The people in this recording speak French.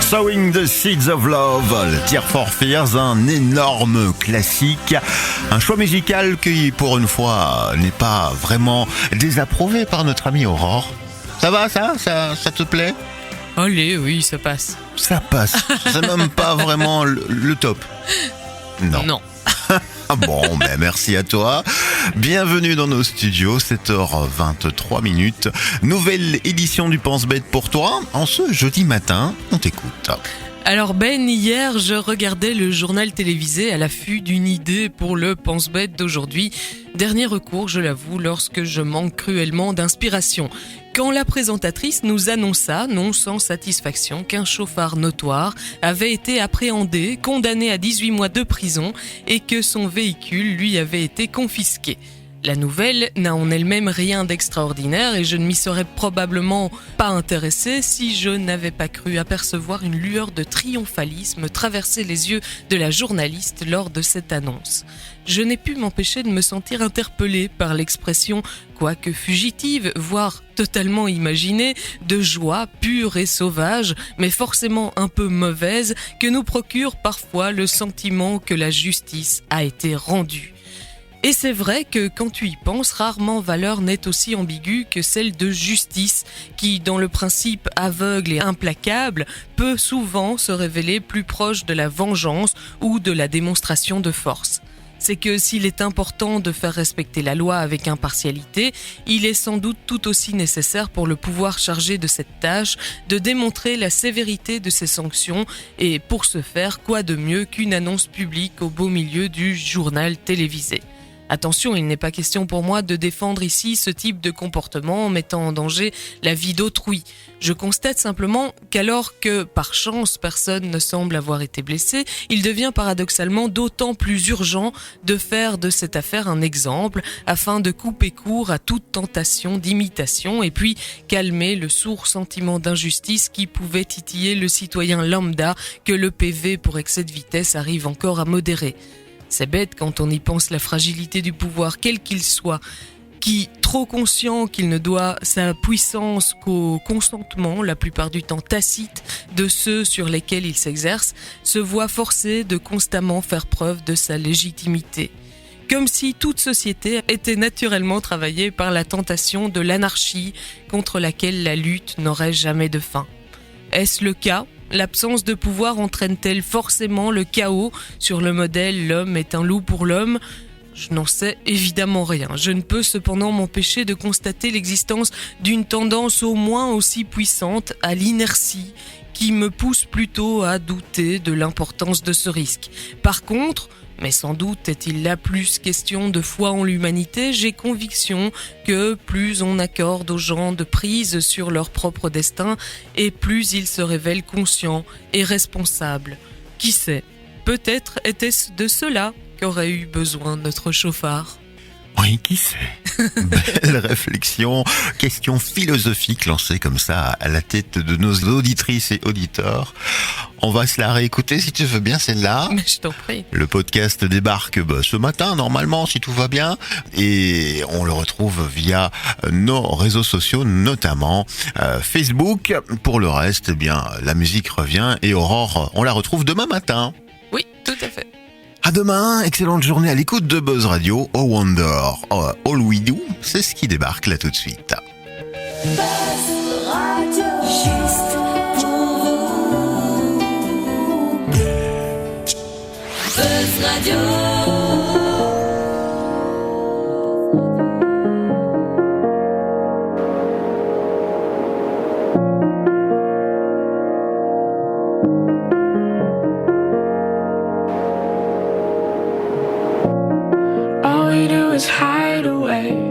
Sowing the Seeds of Love, le Tears for Fears, un énorme classique. Un choix musical qui, pour une fois, n'est pas vraiment désapprouvé par notre amie Aurore. Ça va, ça te plaît? Allez, oui, ça passe. Ça passe. C'est même pas vraiment le top. Non. Ah bon, ben merci à toi. Bienvenue dans nos studios, 7h23. Nouvelle édition du Pense-Bête pour toi. En ce jeudi matin, on t'écoute. Alors Ben, hier, je regardais le journal télévisé à l'affût d'une idée pour le Pense-Bête d'aujourd'hui. Dernier recours, je l'avoue, lorsque je manque cruellement d'inspiration. Quand la présentatrice nous annonça, non sans satisfaction, qu'un chauffard notoire avait été appréhendé, condamné à 18 mois de prison et que son véhicule lui avait été confisqué. La nouvelle n'a en elle-même rien d'extraordinaire et je ne m'y serais probablement pas intéressée si je n'avais pas cru apercevoir une lueur de triomphalisme traverser les yeux de la journaliste lors de cette annonce. Je n'ai pu m'empêcher de me sentir interpellée par l'expression, quoique fugitive, voire totalement imaginée, de joie pure et sauvage, mais forcément un peu mauvaise, que nous procure parfois le sentiment que la justice a été rendue. Et c'est vrai que quand tu y penses, rarement valeur n'est aussi ambiguë que celle de justice, qui, dans le principe aveugle et implacable, peut souvent se révéler plus proche de la vengeance ou de la démonstration de force. C'est que s'il est important de faire respecter la loi avec impartialité, il est sans doute tout aussi nécessaire pour le pouvoir chargé de cette tâche de démontrer la sévérité de ses sanctions et pour ce faire, quoi de mieux qu'une annonce publique au beau milieu du journal télévisé. Attention, il n'est pas question pour moi de défendre ici ce type de comportement mettant en danger la vie d'autrui. Je constate simplement qu'alors que, par chance, personne ne semble avoir été blessé, il devient paradoxalement d'autant plus urgent de faire de cette affaire un exemple afin de couper court à toute tentation d'imitation et puis calmer le sourd sentiment d'injustice qui pouvait titiller le citoyen lambda que le PV pour excès de vitesse arrive encore à modérer. C'est bête quand on y pense, la fragilité du pouvoir, quel qu'il soit, qui, trop conscient qu'il ne doit sa puissance qu'au consentement, la plupart du temps tacite, de ceux sur lesquels il s'exerce, se voit forcé de constamment faire preuve de sa légitimité. Comme si toute société était naturellement travaillée par la tentation de l'anarchie contre laquelle la lutte n'aurait jamais de fin. Est-ce le cas ? L'absence de pouvoir entraîne-t-elle forcément le chaos sur le modèle « l'homme est un loup pour l'homme » ? Je n'en sais évidemment rien. Je ne peux cependant m'empêcher de constater l'existence d'une tendance au moins aussi puissante à l'inertie qui me pousse plutôt à douter de l'importance de ce risque. Par contre, mais sans doute est-il là plus question de foi en l'humanité, j'ai conviction que plus on accorde aux gens de prise sur leur propre destin et plus ils se révèlent conscients et responsables. Qui sait, peut-être était-ce de cela qu'aurait eu besoin notre chauffard. Oui, qui sait? Belle réflexion, question philosophique lancée comme ça à la tête de nos auditrices et auditeurs. On va se la réécouter si tu veux bien celle-là. Mais je t'en prie. Le podcast débarque ce matin normalement si tout va bien et on le retrouve via nos réseaux sociaux, notamment Facebook. Pour le reste, eh bien la musique revient et Aurore, on la retrouve demain matin. Oui, tout à fait. À demain, excellente journée à l'écoute de Buzz Radio. Oh Wonder, All We Do, c'est ce qui débarque là tout de suite. Buzz Radio, juste pour vous. Buzz Radio. Is hide away